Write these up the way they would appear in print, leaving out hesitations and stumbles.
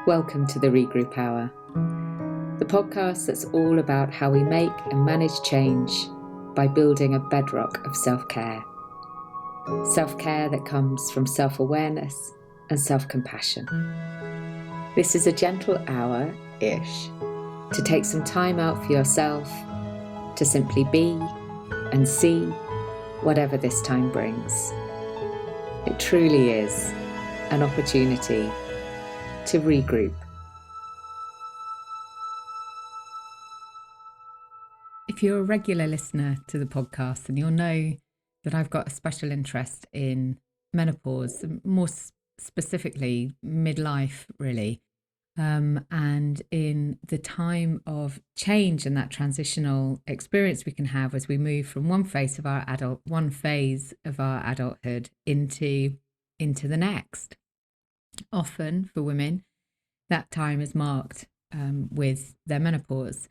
Welcome to the Regroup Hour, the podcast that's all about how we make and manage change by building a bedrock of self-care. Self-care that comes from self-awareness and self-compassion. This is a gentle hour-ish to take some time out for yourself, to simply be and see whatever this time brings. It truly is an opportunity to regroup. If you're a regular listener to the podcast, then you'll know that I've got a special interest in menopause, more specifically midlife, really, and in the time of change and that transitional experience we can have as we move from one phase of our adulthood into the next. Often for women, that time is marked with their menopause,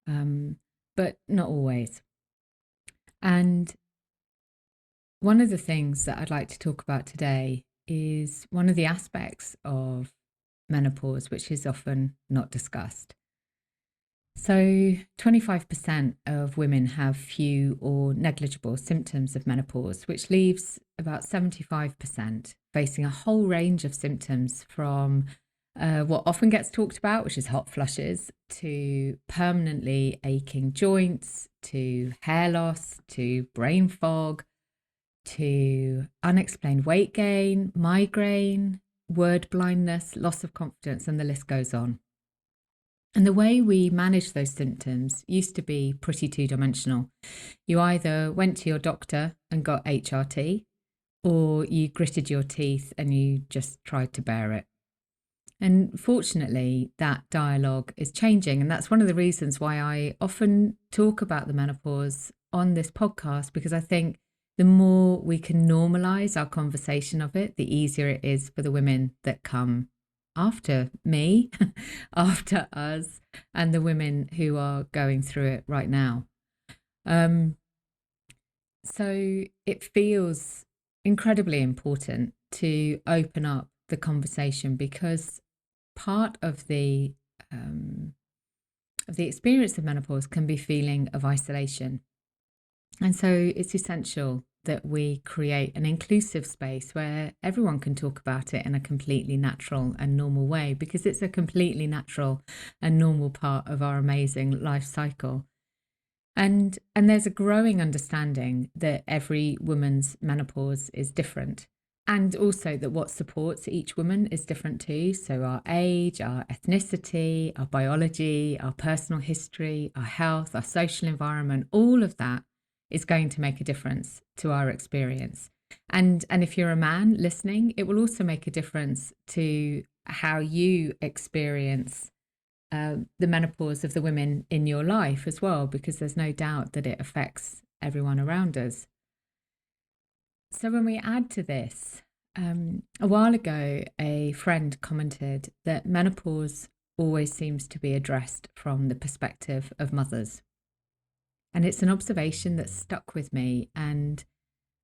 but not always. And one of the things that I'd like to talk about today is one of the aspects of menopause which is often not discussed. So 25% of women have few or negligible symptoms of menopause, which leaves about 75% facing a whole range of symptoms from what often gets talked about, which is hot flushes, to permanently aching joints, to hair loss, to brain fog, to unexplained weight gain, migraine, word blindness, loss of confidence, and the list goes on. And the way we manage those symptoms used to be pretty two-dimensional. You either went to your doctor and got HRT, or you gritted your teeth and you just tried to bear it. And fortunately, that dialogue is changing. And that's one of the reasons why I often talk about the menopause on this podcast, because I think the more we can normalize our conversation of it, the easier it is for the women that come after me, after us, and the women who are going through it right now. So it feels incredibly important to open up the conversation, because part of the experience of menopause can be feeling of isolation. And so it's essential that we create an inclusive space where everyone can talk about it in a completely natural and normal way, because it's a completely natural and normal part of our amazing life cycle. And there's a growing understanding that every woman's menopause is different, and also that what supports each woman is different too. So our age, our ethnicity, our biology, our personal history, our health, our social environment, all of that is going to make a difference to our experience. And if you're a man listening, it will also make a difference to how you experience the menopause of the women in your life as well, because there's no doubt that it affects everyone around us. So when we add to this, a while ago, a friend commented that menopause always seems to be addressed from the perspective of mothers. And it's an observation that's stuck with me. And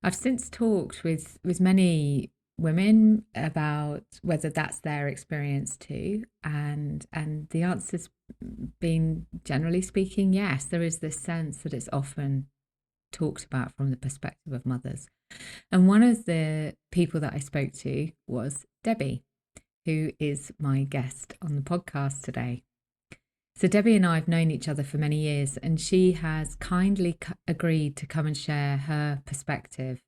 I've since talked with many women about whether that's their experience too. And the answer's been, generally speaking, yes. There is this sense that it's often talked about from the perspective of mothers. And one of the people that I spoke to was Debbie, who is my guest on the podcast today. So Debbie and I have known each other for many years, and she has kindly agreed to come and share her perspective.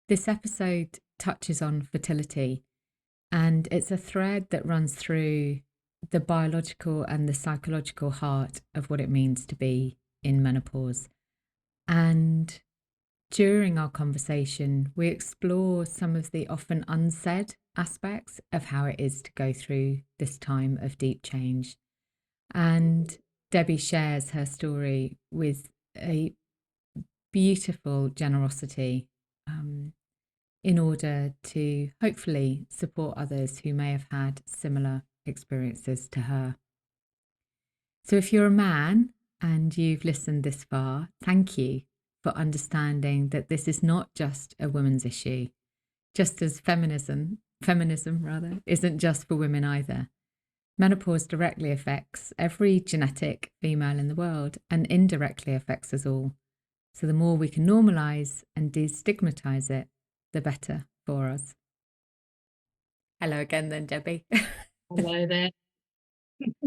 This episode touches on fertility, and it's a thread that runs through the biological and the psychological heart of what it means to be in menopause. And during our conversation, we explore some of the often unsaid aspects of how it is to go through this time of deep change. And Debbie shares her story with a beautiful generosity in order to hopefully support others who may have had similar experiences to her. So if you're a man and you've listened this far, thank you for understanding that this is not just a women's issue. Just as feminism feminism rather, isn't just for women either. Menopause directly affects every genetic female in the world and indirectly affects us all. So the more we can normalise and destigmatise it, the better for us. Hello again then, Debbie. Hello there.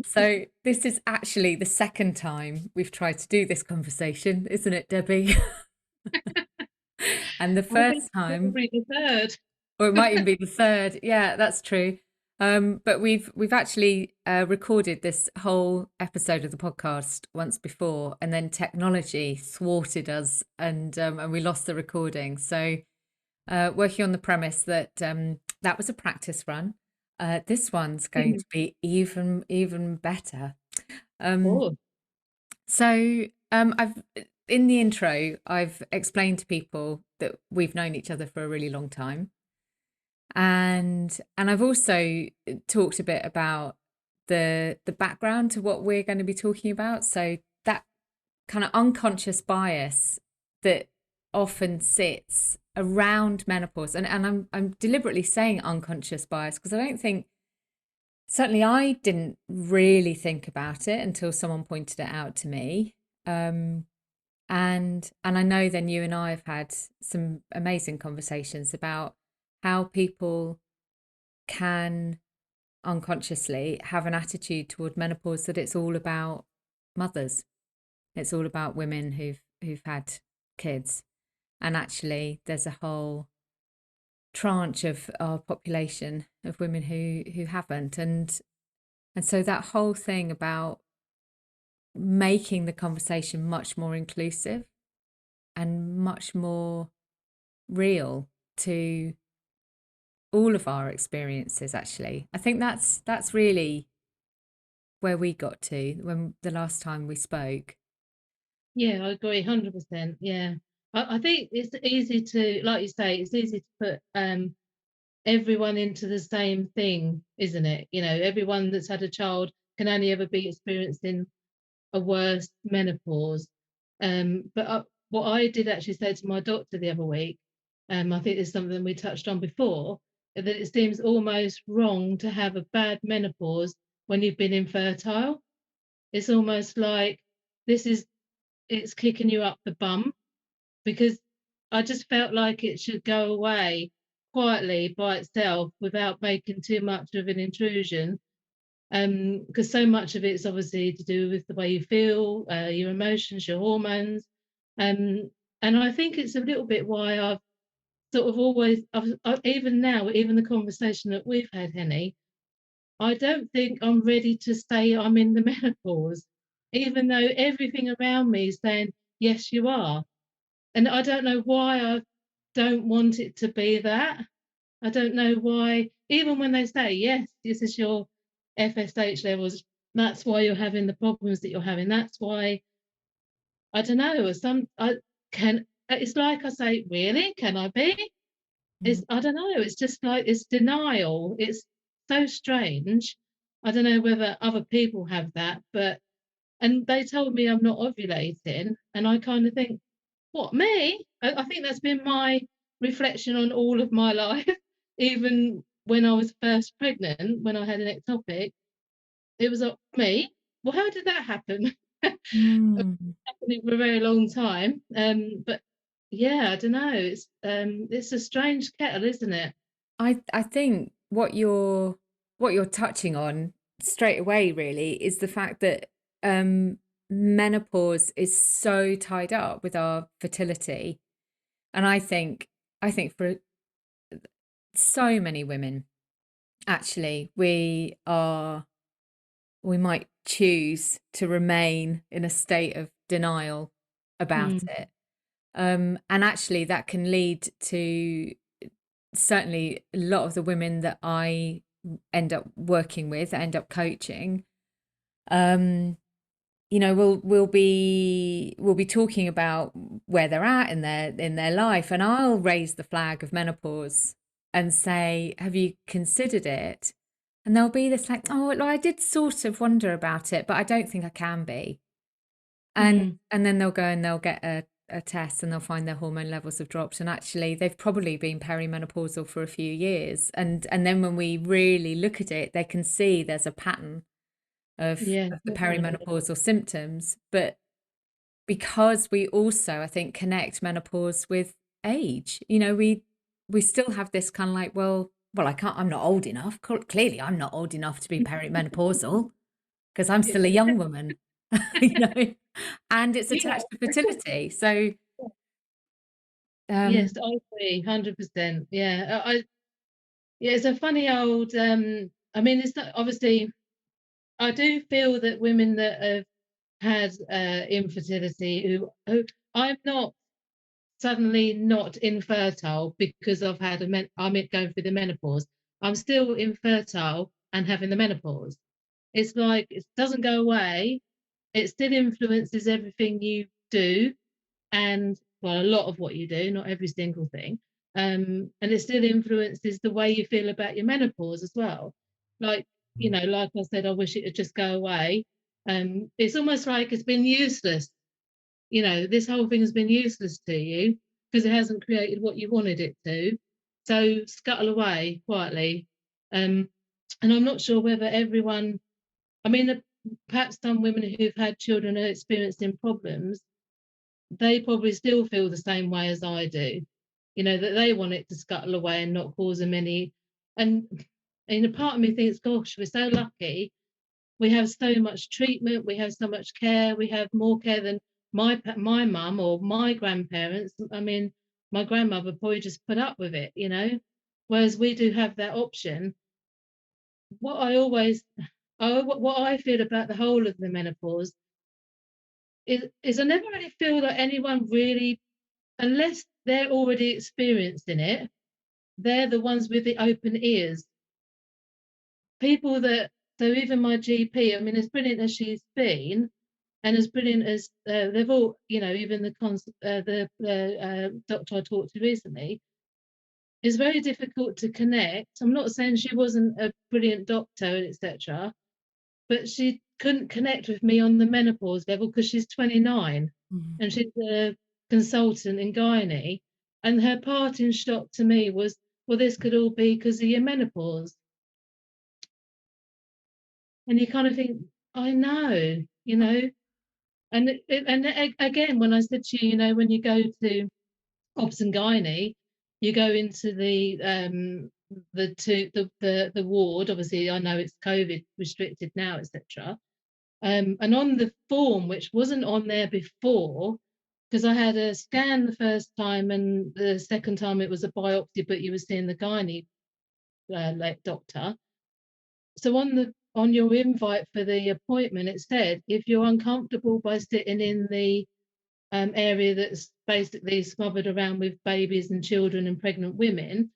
So this is actually the second time we've tried to do this conversation, isn't it, Debbie? And the I think first time, probably the third. or it might even be the third. Yeah, that's true. But we've actually recorded this whole episode of the podcast once before, and then technology thwarted us, and we lost the recording. So working on the premise that that was a practice run. This one's going to be even better. Um, Oh, so I've in the intro, I've explained to people that we've known each other for a really long time, and I've also talked a bit about the background to what we're going to be talking about. So that kind of unconscious bias that often sits around menopause, and I'm deliberately saying unconscious bias because I don't think, certainly I didn't really think about it until someone pointed it out to me. And I know then you and I have had some amazing conversations about how people can unconsciously have an attitude toward menopause that it's all about mothers. It's all about women who've had kids. And actually there's a whole tranche of our population of women who haven't. And so that whole thing about making the conversation much more inclusive and much more real to all of our experiences, actually. I think that's really where we got to when the last time we spoke. yeah, I agree, 100%. Yeah. I think it's easy to, like you say, it's easy to put everyone into the same thing, isn't it? You know, everyone that's had a child can only ever be experiencing a worse menopause. But what I did actually say to my doctor the other week, I think it's something we touched on before, that it seems almost wrong to have a bad menopause when you've been infertile. It's almost like this is it's kicking you up the bum, because I just felt like it should go away quietly by itself without making too much of an intrusion. Because so much of it's obviously to do with the way you feel, your emotions, your hormones. Um, and I think it's a little bit why I've sort of always, even now, even the conversation that we've had, Henny, I don't think I'm ready to say I'm in the menopause, even though everything around me is saying, yes, you are. And I don't know why I don't want it to be that. I don't know why, even when they say, yes, this is your FSH levels, that's why you're having the problems that you're having. That's why, I don't know, it's like I say, really? Can I be? I don't know, it's just like, it's denial. It's so strange. I don't know whether other people have that, and they told me I'm not ovulating. And I kind of think, what, me? I think that's been my reflection on all of my life. Even when I was first pregnant, when I had an ectopic, it was me. Well, how did that happen? Mm. Happening for a very long time. But yeah, I don't know. It's a strange kettle, isn't it? I think what you're touching on straight away really is the fact that menopause is so tied up with our fertility. And I think for so many women, actually, we might choose to remain in a state of denial about Mm, it. And actually that can lead to, certainly a lot of the women that I end up working with, end up coaching, um, we'll be talking about where they're at in their life, and I'll raise the flag of menopause and say, "Have you considered it?" And there'll be this like, "Oh, well, I did sort of wonder about it, but I don't think I can be." And mm, and then they'll go and they'll get a test and they'll find their hormone levels have dropped, and actually they've probably been perimenopausal for a few years, and then when we really look at it, they can see there's a pattern Yeah, of the definitely. perimenopausal symptoms. But because we also, I think, connect menopause with age, we still have this kind of like, well, I'm not old enough. Clearly I'm not old enough to be perimenopausal because I'm still a young woman. you know and it's Yeah. attached to fertility. So Yes, um I agree, 100%. Yeah, yeah, it's a funny old. I mean, it's not obviously. I do feel that women that have had infertility, who I'm not suddenly not infertile because I've had I'm going through the menopause. I'm still infertile and having the menopause. It's like it doesn't go away. It still influences everything you do, and well, a lot of what you do, not every single thing. And it still influences the way you feel about your menopause as well. Like, like I said, I wish it would just go away. It's almost like it's been useless. This whole thing has been useless to you because it hasn't created what you wanted it to. So scuttle away quietly. Um, and I'm not sure whether everyone, I mean, perhaps some women who've had children are experiencing problems, they probably still feel the same way as I do, that they want it to scuttle away and not cause them any. And a part of me thinks, gosh, we're so lucky. We have so much treatment, we have so much care, we have more care than my mum or my grandparents. I mean, my grandmother probably just put up with it. Whereas we do have that option. What I always, what I feel about the whole of the menopause is I never really feel that anyone really, unless they're already experiencing it, they're the ones with the open ears. People that, so even my GP, I mean, as brilliant as she's been, and as brilliant as they've all, even the doctor I talked to recently, it's very difficult to connect. I'm not saying she wasn't a brilliant doctor, etc., but she couldn't connect with me on the menopause level because she's 29 Mhm. and she's a consultant in gynae. And her parting shot to me was, well, this could all be because of your menopause. And you kind of think, I know. And again, when I said to you, when you go to obs and gynae, you go into the ward. Obviously, I know it's COVID restricted now, etc. And on the form, which wasn't on there before, because I had a scan the first time and the second time it was a biopsy, but you were seeing the gynae like doctor. So on your invite for the appointment, it said if you're uncomfortable by sitting in the area that's basically smothered around with babies and children and pregnant women,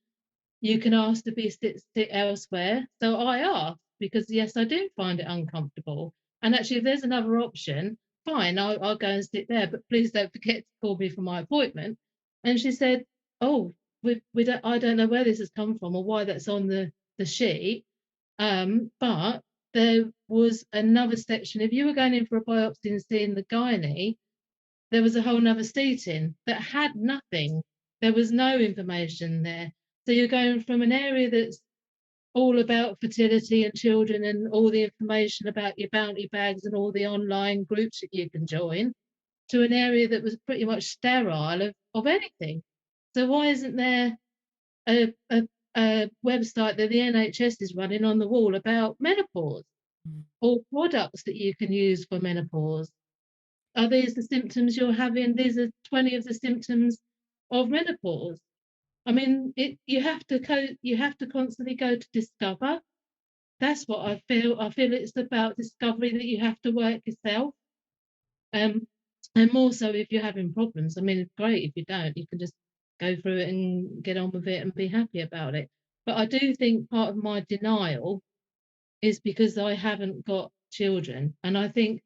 you can ask to be sit elsewhere. So I asked because yes, I do find it uncomfortable. And actually, if there's another option, fine, I'll go and sit there. But please don't forget to call me for my appointment. And she said, "Oh, we don't. I don't know where this has come from or why that's on the sheet. But there was another section. If you were going in for a biopsy and seeing the gynae, there was a whole nother seating that had nothing. There was no information there. So you're going from an area that's all about fertility and children and all the information about your bounty bags and all the online groups that you can join to an area that was pretty much sterile of anything. So why isn't there a website that the NHS is running on the wall about menopause or products that you can use for menopause? Are these the symptoms you're having? These are 20 of the symptoms of menopause. I mean, you have to constantly go to discover. That's what I feel. I feel it's about discovery that you have to work yourself. Um, and more so if you're having problems. I mean, it's great if you don't. You can just go through it and get on with it and be happy about it. But I do think part of my denial is because I haven't got children. And I think,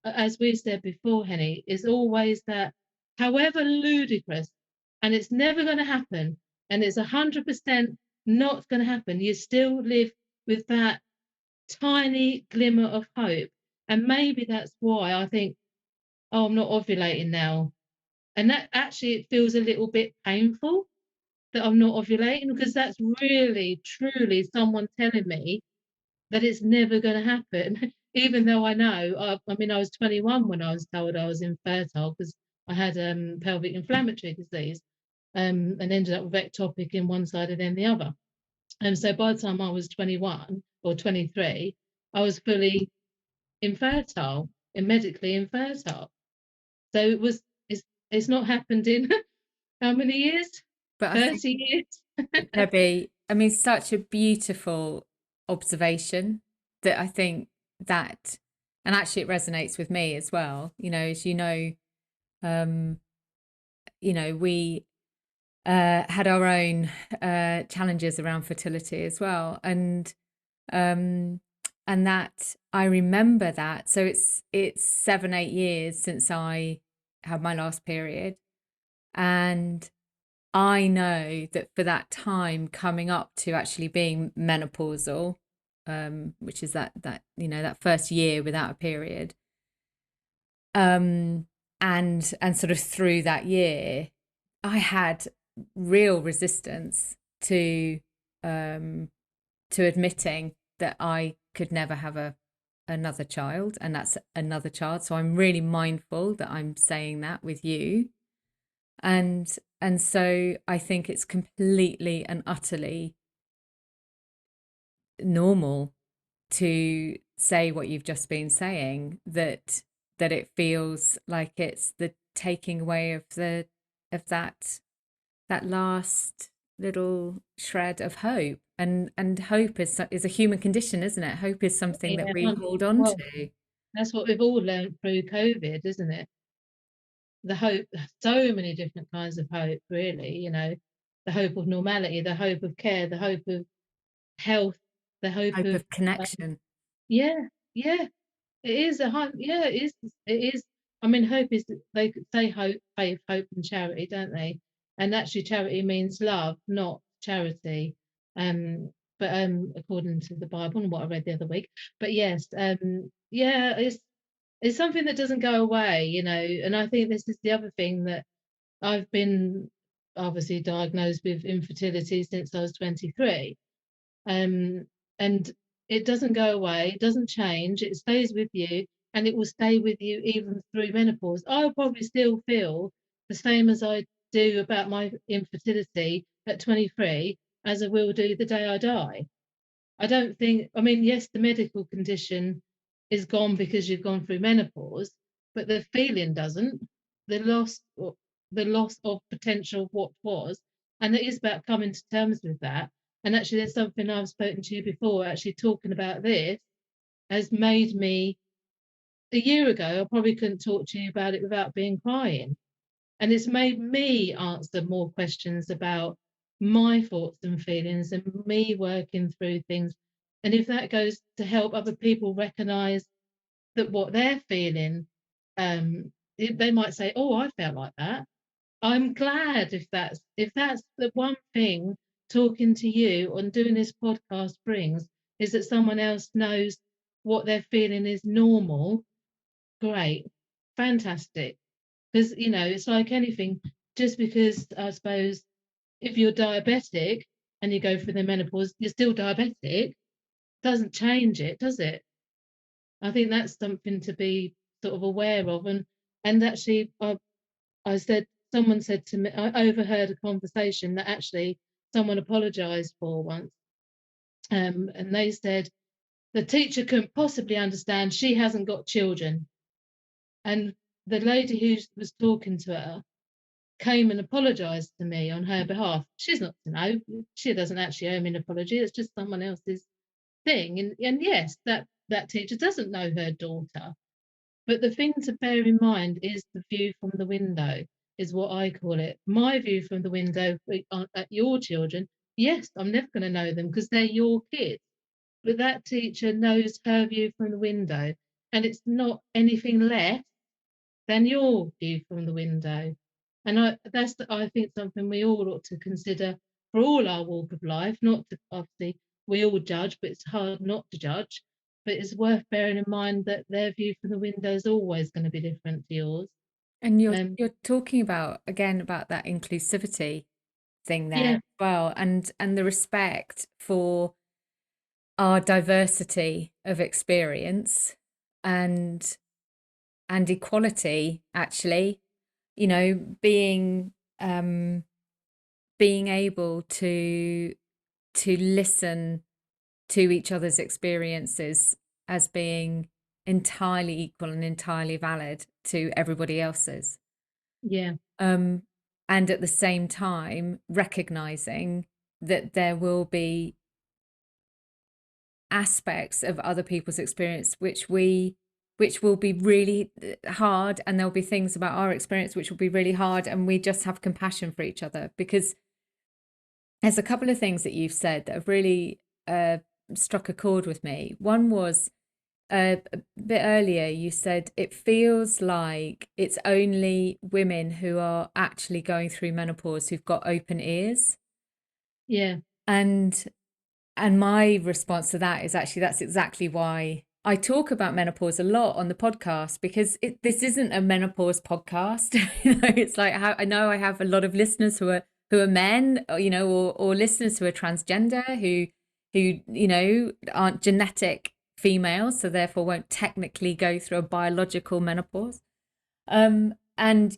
as we said before, Henny, is always that, however ludicrous, and it's never going to happen, and it's 100% not going to happen, you still live with that tiny glimmer of hope. And maybe that's why I think, oh, I'm not ovulating now. And that actually, it feels a little bit painful that I'm not ovulating, because that's really, truly someone telling me that it's never going to happen. Even though I know, I mean, I was 21 when I was told I was infertile because I had pelvic inflammatory disease, and ended up with ectopic in one side and then the other. And so by the time I was 21 or 23, I was fully infertile and medically infertile. So it's not happened in how many years? But I think, 30 years. Debbie, I mean, such a beautiful observation that I think that, and actually it resonates with me as well. You know, as um, we had our own challenges around fertility as well, um, and that I remember that. So it's 7, 8 years since I had my last period, and I know that for that time coming up to actually being menopausal, which is that first year without a period, and sort of through that year, I had real resistance um, to admitting that I could never have another child, and that's another child. So I'm really mindful that I'm saying that with you, and so I think it's completely and utterly normal to say what you've just been saying, that it feels like it's the taking away of that last little shred of hope. And hope is a human condition, isn't it? Hope is something that Yeah, we hold on well, to. that's what we've all learned through COVID, isn't it? The hope, so many different kinds of hope, really, the hope of normality, the hope of care, the hope of health, the hope Hope of, of um, connection. yeah, yeah, it is a hope. Yeah, it is. I mean, hope is, they say hope, faith, hope, and charity, don't they? And actually, charity means love, not charity. But according to the Bible and what I read the other week. But yes, yeah, it's something that doesn't go away, and I think this is the other thing, that I've been obviously diagnosed with infertility since I was 23. Um, and it doesn't go away, it doesn't change, it stays with you, and it will stay with you even through menopause. I'll probably still feel the same as I do about my infertility at 23 as I will do the day I die. I don't think, I mean, yes, the medical condition is gone because you've gone through menopause, but the feeling doesn't. The loss, the loss of potential what was, and it is about coming to terms with that. And actually, there's something I've spoken to you before. Actually, talking about this has made me. A year ago, I probably couldn't talk to you about it without being crying, and it's made me answer more questions about my thoughts and feelings and me working through things. And if that goes to help other people recognize that what they're feeling, they might say, oh, I felt like that. I'm glad if that's the one thing talking to you and doing this podcast brings, is that someone else knows what they're feeling is normal. Great, fantastic. Because, it's like anything, just because, I suppose, if you're diabetic and you go through the menopause, you're still diabetic, doesn't change it, does it? I think that's something to be sort of aware of. And actually, I said, someone said to me, I overheard a conversation that actually someone apologized for once. And they said, the teacher couldn't possibly understand, she hasn't got children. And the lady who was talking to her came and apologized to me on her behalf. She's not to know. She doesn't actually owe me an apology. It's just someone else's thing. And yes, that teacher doesn't know her daughter. But the thing to bear in mind is the view from the window, is what I call it. My view from the window at your children. Yes, I'm never going to know them because they're your kids. But that teacher knows her view from the window, and it's not anything less than your view from the window. And I think something we all ought to consider for all our walk of life. Not to, obviously, we all judge, but it's hard not to judge. But it's worth bearing in mind that their view from the window is always going to be different to yours. And you're Um, you're talking about again about that inclusivity thing there yeah, as well, and the respect for our diversity of experience and and equality actually, you know, um being able to listen to each other's experiences as being entirely equal and entirely valid to everybody else's. yeah, Um, and at the same time, recognizing that there will be aspects of other people's experience which will be really hard, and there'll be things about our experience which will be really hard, and we just have compassion for each other, because there's a couple of things that you've said that have really struck a chord with me. One was a bit earlier, you said it feels like it's only women who are actually going through menopause who've got open ears. yeah, And my response to that is actually that's exactly why I talk about menopause a lot on the podcast, because this isn't a menopause podcast. It's like how I know I have a lot of listeners who are men, or listeners who are transgender, who aren't genetic females, so therefore won't technically go through a biological menopause. And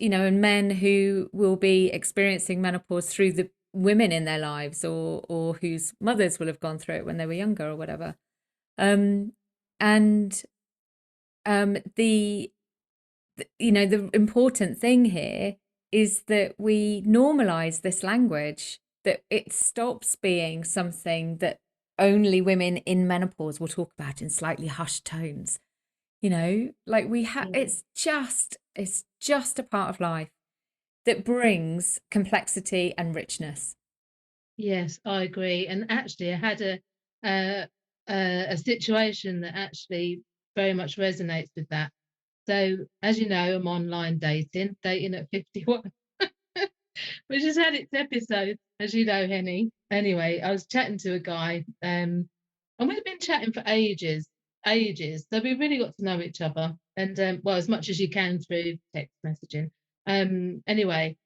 men who will be experiencing menopause through the women in their lives, or whose mothers will have gone through it when they were younger or whatever. Um, and the important thing here is that we normalize this language, that it stops being something that only women in menopause will talk about in slightly hushed tones. Like yeah. it's just a part of life that brings complexity and richness. Yes, I agree. And actually, I had a a situation that actually very much resonates with that. So, as you know, I'm online dating at 51, which has had its episodes, as you know, Henny. Anyway, I was chatting to a guy, and we've been chatting for ages, ages. So we really got to know each other, and well, as much as you can through text messaging. Anyway,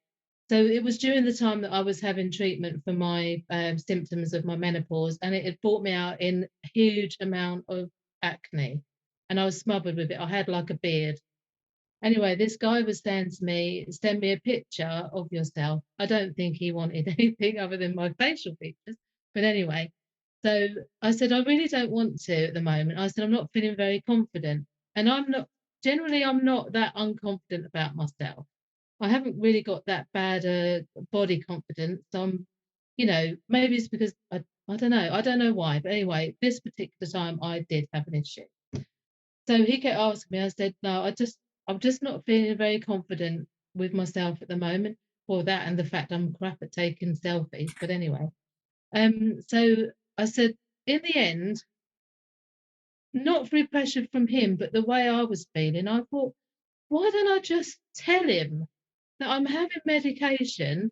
so it was during the time that I was having treatment for my symptoms of my menopause, and it had brought me out in a huge amount of acne, and I was smothered with it. I had like a beard. Anyway, this guy was saying to me, send me a picture of yourself. I don't think he wanted anything other than my facial features. But anyway, so I said, I really don't want to at the moment. I said, I'm not feeling very confident. And generally, I'm not that unconfident about myself. I haven't really got that bad body confidence. Maybe it's because I don't know. I don't know why. But anyway, this particular time I did have an issue. So he kept asking me. I said, no, I'm just not feeling very confident with myself at the moment. For that and the fact I'm crap at taking selfies. But anyway, so I said, in the end, not through pressure from him, but the way I was feeling, I thought, why don't I just tell him that I'm having medication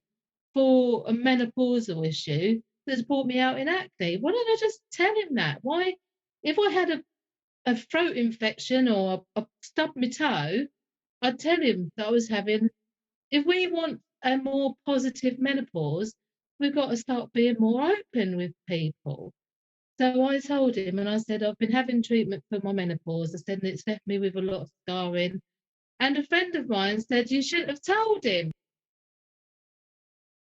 for a menopausal issue that's brought me out in acne? Why don't I just tell him that? Why, if I had a throat infection or I stubbed my toe, I'd tell him that I was having. If we want a more positive menopause, we've got to start being more open with people. So I told him, and I said, I've been having treatment for my menopause. I said, and it's left me with a lot of scarring. And a friend of mine said, you shouldn't have told him.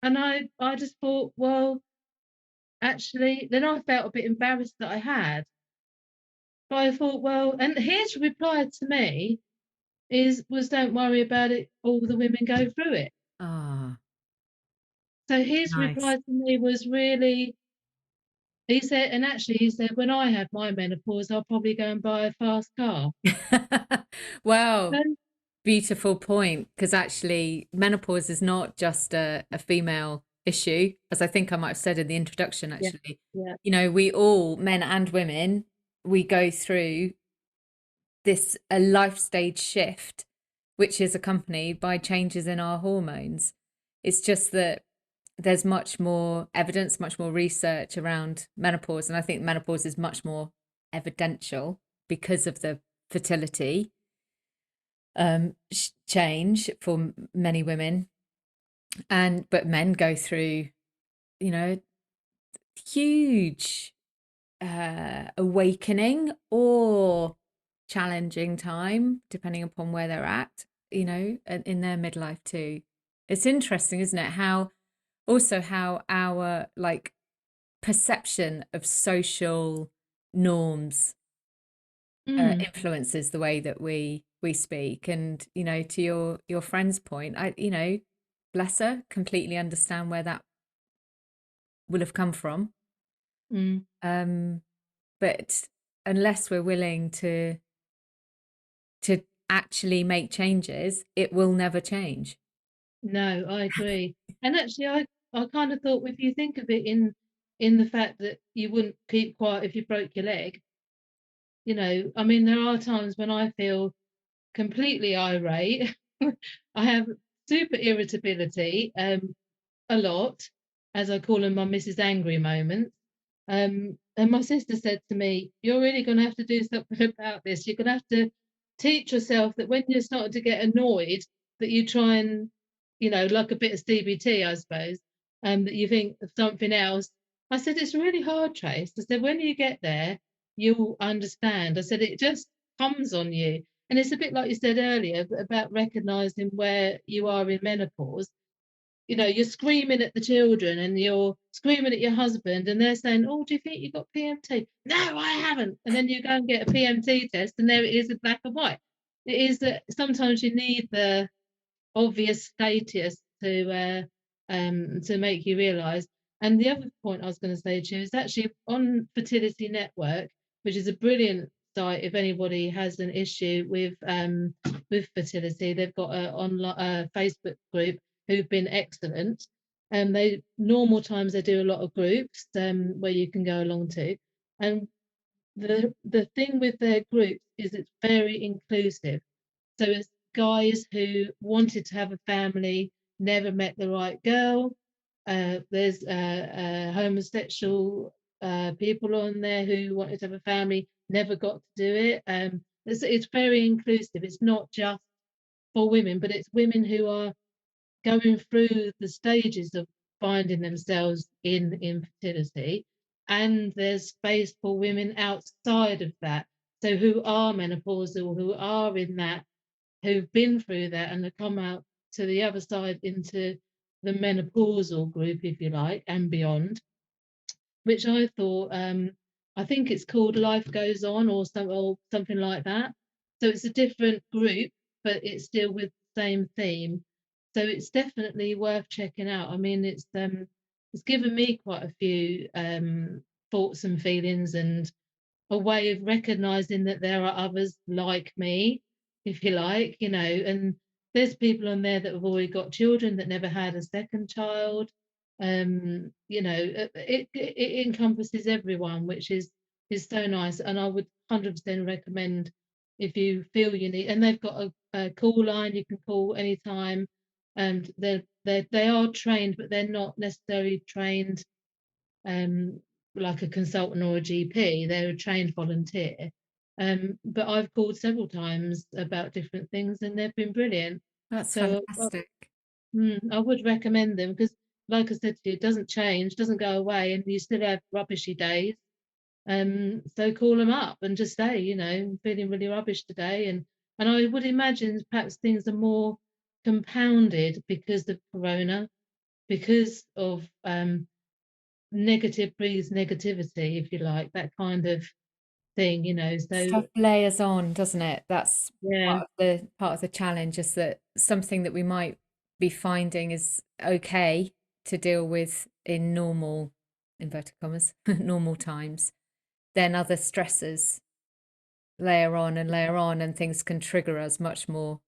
And I just thought, well, actually, then I felt a bit embarrassed that I had. But I thought, well, and his reply to me was don't worry about it, all the women go through it. Ah, So his nice. reply to me was really, he said, and actually he said, when I have my menopause, I'll probably go and buy a fast car. Wow, And beautiful point. Because actually, menopause is not just a female issue, as I think I might have said in the introduction, yeah, actually. yeah, We all, men and women, we go through this a life stage shift, which is accompanied by changes in our hormones. It's just that there's much more evidence, much more research around menopause, and I think menopause is much more evidential because of the fertility. change for many women, but men go through, you know, huge awakening or challenging time, depending upon where they're at, in their midlife too. It's interesting, isn't it? How our like perception of social norms Mm, influences the way that we speak. And to your friend's point, bless her, completely understand where that will have come from. mm. um but unless we're willing to actually make changes, it will never change. No, I agree. And actually, I kind of thought, if you think of it in the fact that you wouldn't keep quiet if you broke your leg, I mean, there are times when I feel completely irate. I have super irritability, a lot, as I call them, my Mrs. Angry moments. And my sister said to me, "You're really going to have to do something about this. You're going to have to teach yourself that when you're starting to get annoyed, that you try and, like a bit of CBT, I suppose, that you think of something else." I said, "It's really hard, Trace." I said, "When you get there, you'll understand." I said, "It just comes on you." And it's a bit like you said earlier about recognizing where you are in menopause. You're screaming at the children and you're screaming at your husband, and they're saying, "Oh, do you think you got PMT?" "No, I haven't." And then you go and get a PMT test, and there it is in black and white. It is that sometimes you need the obvious status to make you realise. And the other point I was going to say to you is actually on Fertility Network, which is a brilliant site if anybody has an issue with fertility. They've got a online Facebook group who've been excellent. And they normal times they do a lot of groups where you can go along to. And the thing with their groups is it's very inclusive. So it's guys who wanted to have a family, never met the right girl. There's homosexual people on there who wanted to have a family, never got to do it. It's very inclusive. It's not just for women, but it's women who are going through the stages of finding themselves in infertility. And there's space for women outside of that. So who are menopausal, who are in that, who've been through that and have come out to the other side into the menopausal group, if you like, and beyond, which I thought, I think it's called Life Goes On or something like that. So it's a different group, but it's still with the same theme. So it's definitely worth checking out. I mean, it's given me quite a few thoughts and feelings, and a way of recognizing that there are others like me, if you like, and there's people on there that have already got children that never had a second child. It encompasses everyone, which is so nice. And I would 100% recommend if you feel you need, and they've got a call line you can call anytime. And they are trained, but they're not necessarily trained um, like a consultant or a GP. They're a trained volunteer. But I've called several times about different things, and they've been brilliant. That's So fantastic. I would recommend them because, like I said to you, it doesn't change, doesn't go away, and you still have rubbishy days. So call them up and just say, I'm feeling really rubbish today, and I would imagine perhaps things are more compounded because of Corona, because of negative breeds negativity, if you like, that kind of thing, So Stuff layers on, doesn't it? That's yeah, part of the challenge, is that something that we might be finding is okay to deal with in normal, inverted commas, normal times, then other stresses layer on, and things can trigger us much more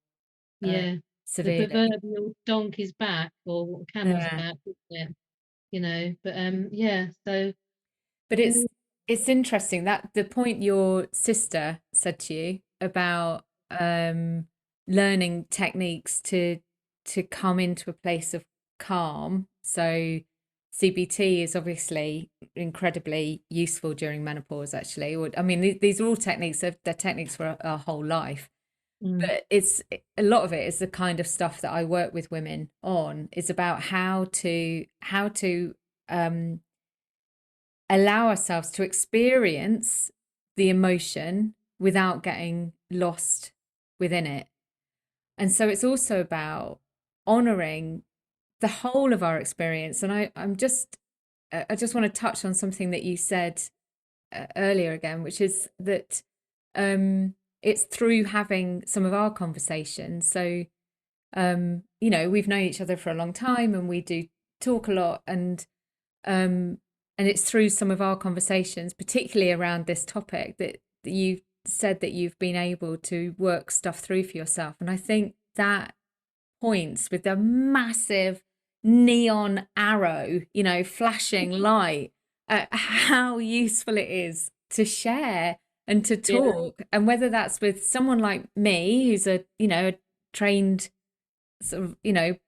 uh, yeah. The severely. proverbial donkey's back or camel's Yeah. back, isn't it? But yeah, so But yeah, it's interesting that the point your sister said to you about learning techniques to come into a place of calm. So CBT is obviously incredibly useful during menopause, actually. I mean, these are all techniques, they're techniques for our whole life. Mm. But it's a lot of it is the kind of stuff that I work with women on, is about how to um, allow ourselves to experience the emotion without getting lost within it. And so it's also about honoring the whole of our experience. And I just want to touch on something that you said earlier again, which is that it's through having some of our conversations. So, we've known each other for a long time and we do talk a lot, um, and it's through some of our conversations, particularly around this topic, that you said that you've been able to work stuff through for yourself. And I think that points with the massive neon arrow, flashing light, how useful it is to share and to Yeah. talk. And whether that's with someone like me, who's a trained sort of,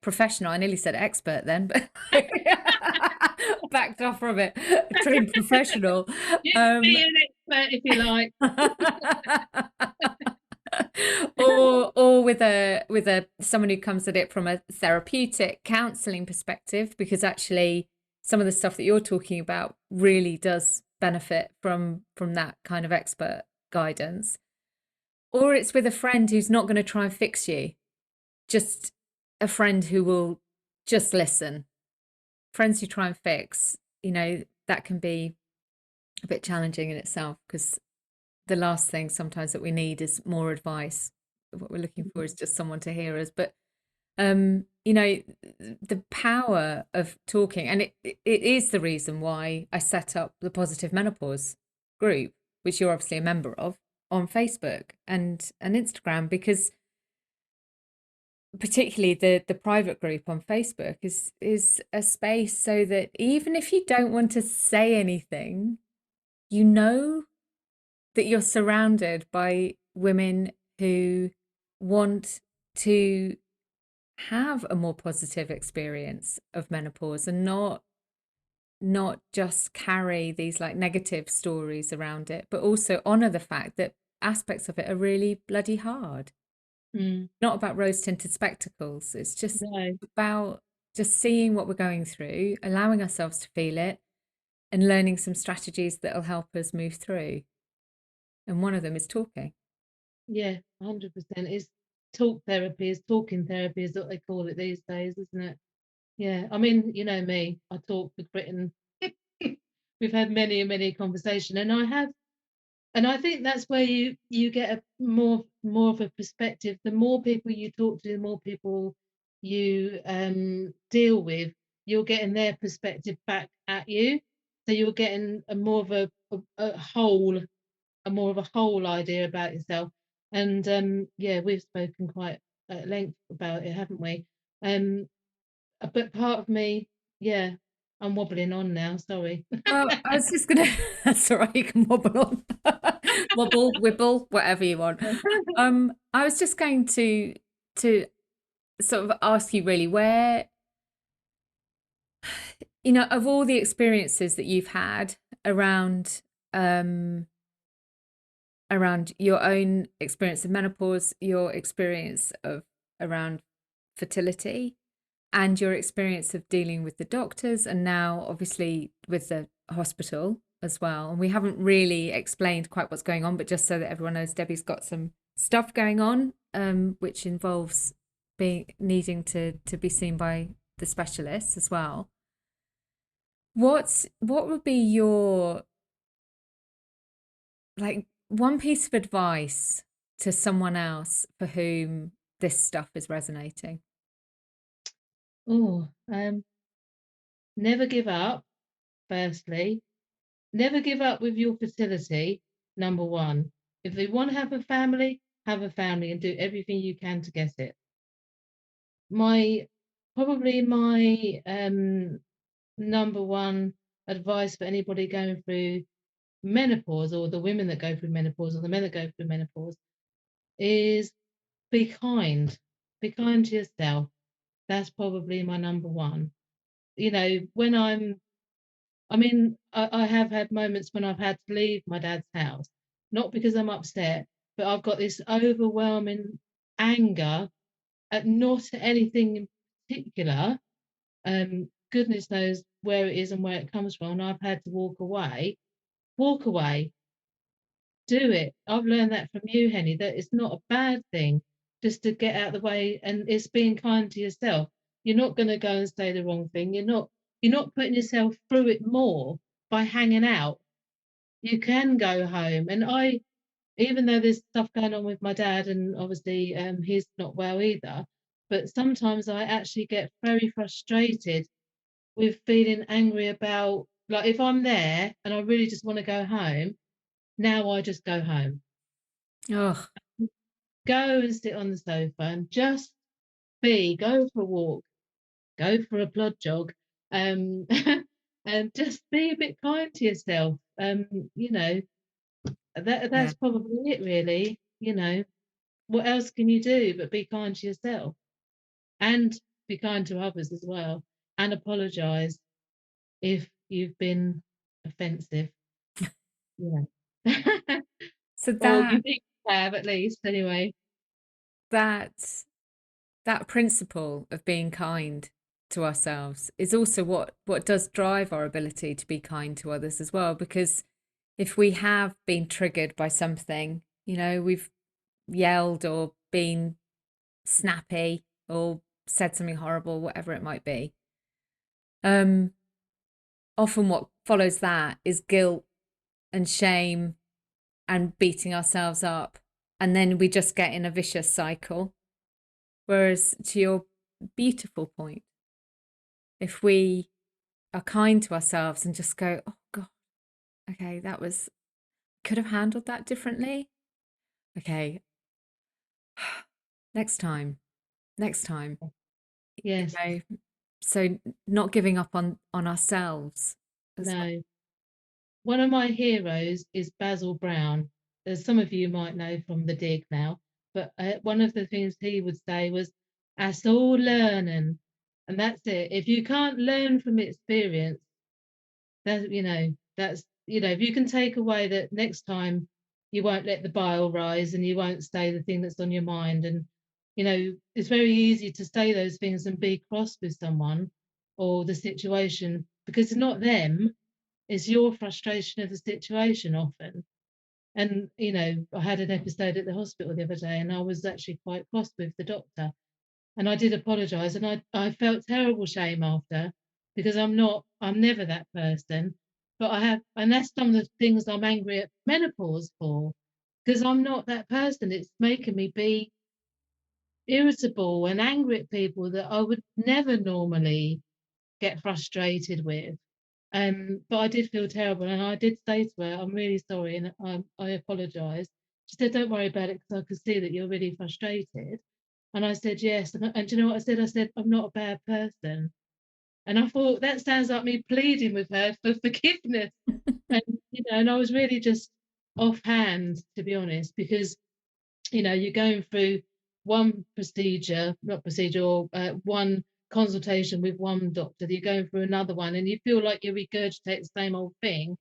professional. I nearly said expert then, but backed off from it. Trained professional. You can Um, be an expert if you like. or with a someone who comes at it from a therapeutic counseling perspective, because actually some of the stuff that you're talking about really does benefit from that kind of expert guidance. Or it's with a friend who's not going to try and fix you, just a friend who will just listen. Friends who try and fix, that can be a bit challenging in itself, because the last thing sometimes that we need is more advice. What we're looking for is just someone to hear us. But the power of talking, and it is the reason why I set up the Positive Menopause group, which you're obviously a member of, on Facebook and Instagram, because particularly the private group on Facebook is a space so that even if you don't want to say anything, you know that you're surrounded by women who want to have a more positive experience of menopause, and not just carry these like negative stories around it, but also honor the fact that aspects of it are really bloody hard. Mm. Not about rose tinted spectacles. It's just No. about just seeing what we're going through, allowing ourselves to feel it, and learning some strategies that'll help us move through. And one of them is talking. Yeah, 100%. It's talking therapy is what they call it these days, isn't it? Yeah. I mean, you know me, I talk with Britain. We've had many and many conversation, and I think that's where you get a more of a perspective. The more people you talk to, the more people you deal with, you're getting their perspective back at you. So you're getting a more of a whole a more of a whole idea about yourself. And yeah, we've spoken quite at length about it, haven't we? Um, but part of me, yeah, I'm wobbling on now. Sorry. Well, I was just gonna. That's all right. You can wobble on, wobble, wibble, whatever you want. I was just going to sort of ask you really where, of all the experiences that you've had around um around your own experience of menopause, your experience of around fertility, and your experience of dealing with the doctors, and now obviously with the hospital as well. And we haven't really explained quite what's going on, but just so that everyone knows, Debbie's got some stuff going on, which involves being needing to be seen by the specialists as well. What would be your, like, one piece of advice to someone else for whom this stuff is resonating? Oh, never give up. Firstly, never give up with your fertility. Number one, if you want to have a family and do everything you can to get it. My Probably my number one advice for anybody going through menopause, or the women that go through menopause, or the men that go through menopause, is be kind. Be kind to yourself. That's probably my number one. When I mean, I have had moments when I've had to leave my dad's house, not because I'm upset, but I've got this overwhelming anger at not anything in particular. Goodness knows where it is and where it comes from. And I've had to walk away. Walk away. Do it. I've learned that from you, Henny, that it's not a bad thing just to get out of the way, and it's being kind to yourself. You're not going to go and say the wrong thing. You're not putting yourself through it more by hanging out. You can go home. And I, even though there's stuff going on with my dad, and obviously he's not well either, but sometimes I actually get very frustrated with feeling angry about, like, if I'm there and I really just want to go home, now I just go home. Oh, Go and sit on the sofa and just go for a walk, go for a plod jog, um, and just be a bit kind to yourself. You know, yeah. that's probably it, really. You know, what else can you do but be kind to yourself and be kind to others as well, and apologise if you've been offensive. Yeah. So Or you think you have, at least, anyway. that that principle of being kind to ourselves is also what does drive our ability to be kind to others as well. Because if we have been triggered by something, we've yelled or been snappy or said something horrible, whatever it might be, um often what follows that is guilt and shame and beating ourselves up, and then we just get in a vicious cycle. Whereas, to your beautiful point, if we are kind to ourselves and just go, oh God, okay, could have handled that differently. Okay, next time, next time, Yes. so not giving up on ourselves as well. No. One of my heroes is Basil Brown, as some of you might know from the dig now. But one of the things he would say was, "That's all learning," and that's it. If you can't learn from experience, that's if you can take away that next time you won't let the bile rise and you won't say the thing that's on your mind. And it's very easy to say those things and be cross with someone or the situation, because it's not them, it's your frustration of the situation often. And I had an episode at the hospital the other day, and I was actually quite cross with the doctor, and I did apologize, and I felt terrible shame after, because I'm never that person. But I have, and that's some of the things I'm angry at menopause for, because I'm not that person. It's making me be irritable and angry at people that I would never normally get frustrated with. But I did feel terrible, and I did say to her, "I'm really sorry," and I apologise. She said, "Don't worry about it, because I could see that you're really frustrated." And I said, "Yes." And do you know what I said? I said, "I'm not a bad person." And I thought that sounds like me pleading with her for forgiveness. And and I was really just offhand, to be honest, because you're going through one procedure, not procedure, or one consultation with one doctor, you're going through another one, and you feel like you regurgitate the same old thing.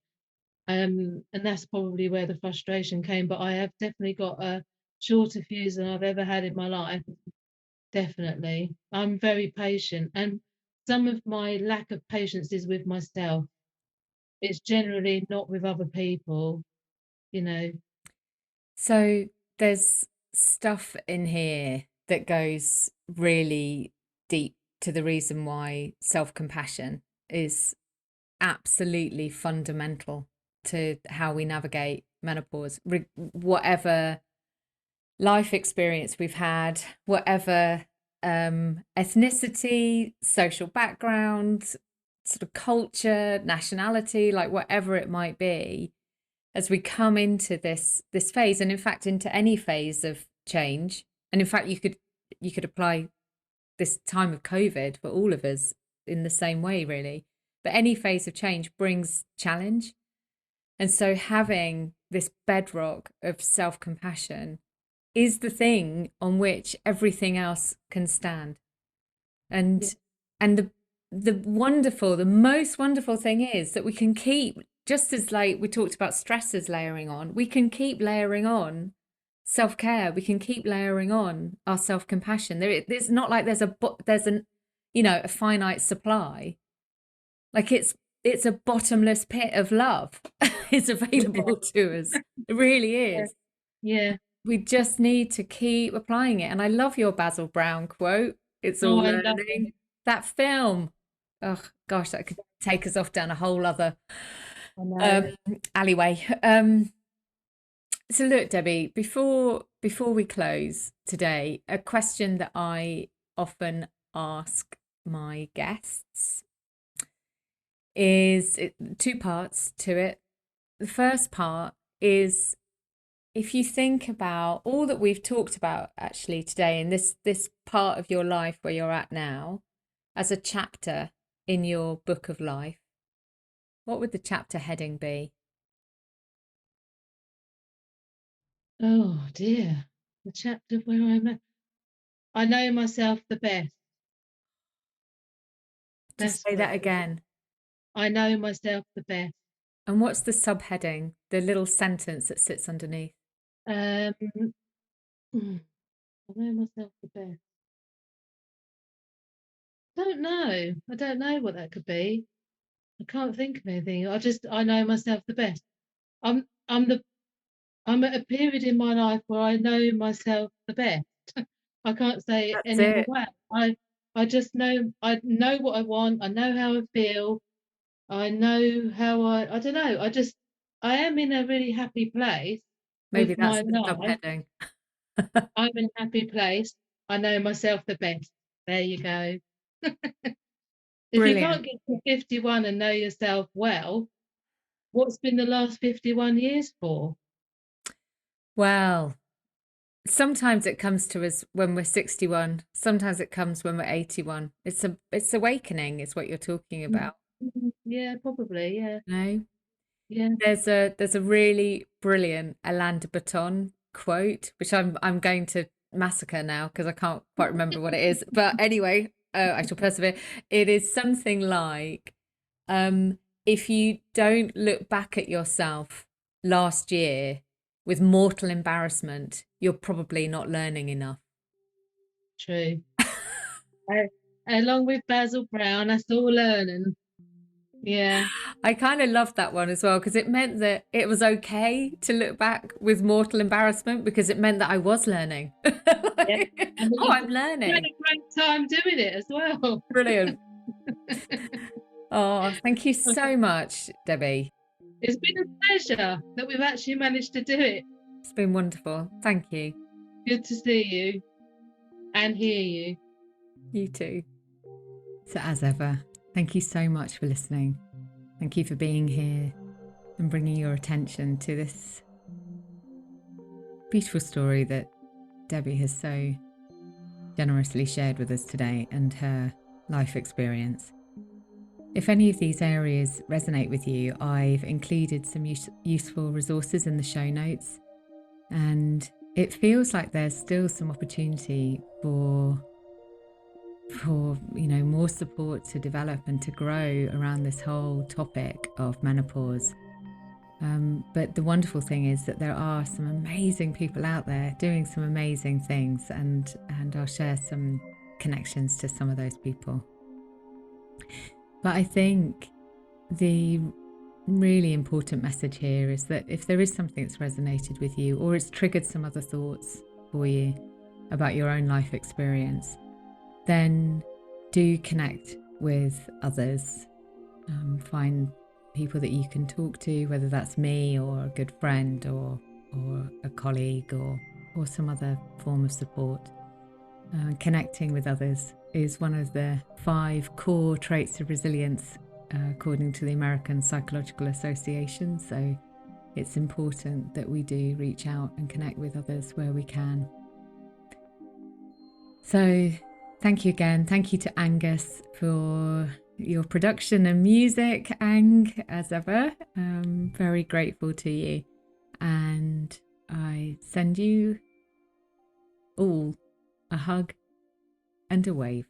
And that's probably where the frustration came. But I have definitely got a shorter fuse than I've ever had in my life. Definitely. I'm very patient. And some of my lack of patience is with myself. It's generally not with other people, you know. So there's stuff in here that goes really deep to the reason why self-compassion is absolutely fundamental to how we navigate menopause. Whatever life experience we've had, whatever ethnicity, social background, sort of culture, nationality, like whatever it might be, as we come into this phase, and in fact into any phase of change. And in fact, you could apply this time of COVID for all of us in the same way, really. But any phase of change brings challenge. And so having this bedrock of self-compassion is the thing on which everything else can stand. Yeah. And the most wonderful thing is that we can keep, just as like we talked about stressors layering on, we can keep layering on self-care. We can keep layering on our self-compassion. It's not like there's a finite supply. Like it's a bottomless pit of love is available to us. It really Yeah. is. Yeah. We just need to keep applying it. And I love your Basil Brown quote. It's Oh, all I love learning. it. That film. Oh gosh, that could take us off down a whole other I know. alleyway. So look, Debbie, before we close today, a question that I often ask my guests is two parts to it. The first part is, if you think about all that we've talked about actually today in this part of your life where you're at now, as a chapter in your book of life, what would the chapter heading be? Oh dear. The chapter where I'm at. I know myself the best. Just That's say what that it is. again. I know myself the best. And what's the subheading, the little sentence that sits underneath? Um, I know myself the best. Don't know. I don't know what that could be. I can't think of anything. I know myself the best. I'm I'm the I'm at a period in my life where I know myself the best. I can't say it That's any other it. way. I know what I want. I know how I feel. I know how I don't know. I am in a really happy place Maybe with that's my the life. subheading. I'm in a happy place. I know myself the best. There you go. If you Brilliant. can't get to 51 and know yourself well, what's been the last 51 years for? Well, sometimes it comes to us when we're 61. Sometimes it comes when we're 81. It's awakening is what you're talking Mm, about. yeah, probably. Yeah. No? Yeah. There's a really brilliant Alain de Botton quote, which I'm going to massacre now because I can't quite remember what it is. But anyway, I shall persevere. It is something like, if you don't look back at yourself last year with mortal embarrassment, you're probably not learning enough. True. Uh, Along with Basil Brown, I still learning. Yeah. I kind of loved that one as well because it meant that it was okay to look back with mortal embarrassment because it meant that I was learning. Yeah. And Oh, I'm you had learning. a great time doing it as well. Brilliant. Oh, thank you so much, Debbie. It's been a pleasure that we've actually managed to do it. It's been wonderful. Thank you. Good to see you and hear you. You too. So, as ever, thank you so much for listening. Thank you for being here and bringing your attention to this beautiful story that Debbie has so generously shared with us today and her life experience. If any of these areas resonate with you, I've included some useful resources in the show notes, and it feels like there's still some opportunity for more support to develop and to grow around this whole topic of menopause. But the wonderful thing is that there are some amazing people out there doing some amazing things, and I'll share some connections to some of those people. But I think the really important message here is that if there is something that's resonated with you or it's triggered some other thoughts for you about your own life experience, then do connect with others. Find people that you can talk to, whether that's me or a good friend or a colleague or some other form of support. Connecting with others is one of the 5 core traits of resilience, according to the American Psychological Association. So it's important that we do reach out and connect with others where we can. So thank you again. Thank you to Angus for your production and music, Ang, as ever. Very grateful to you. And I send you all a hug and a wave.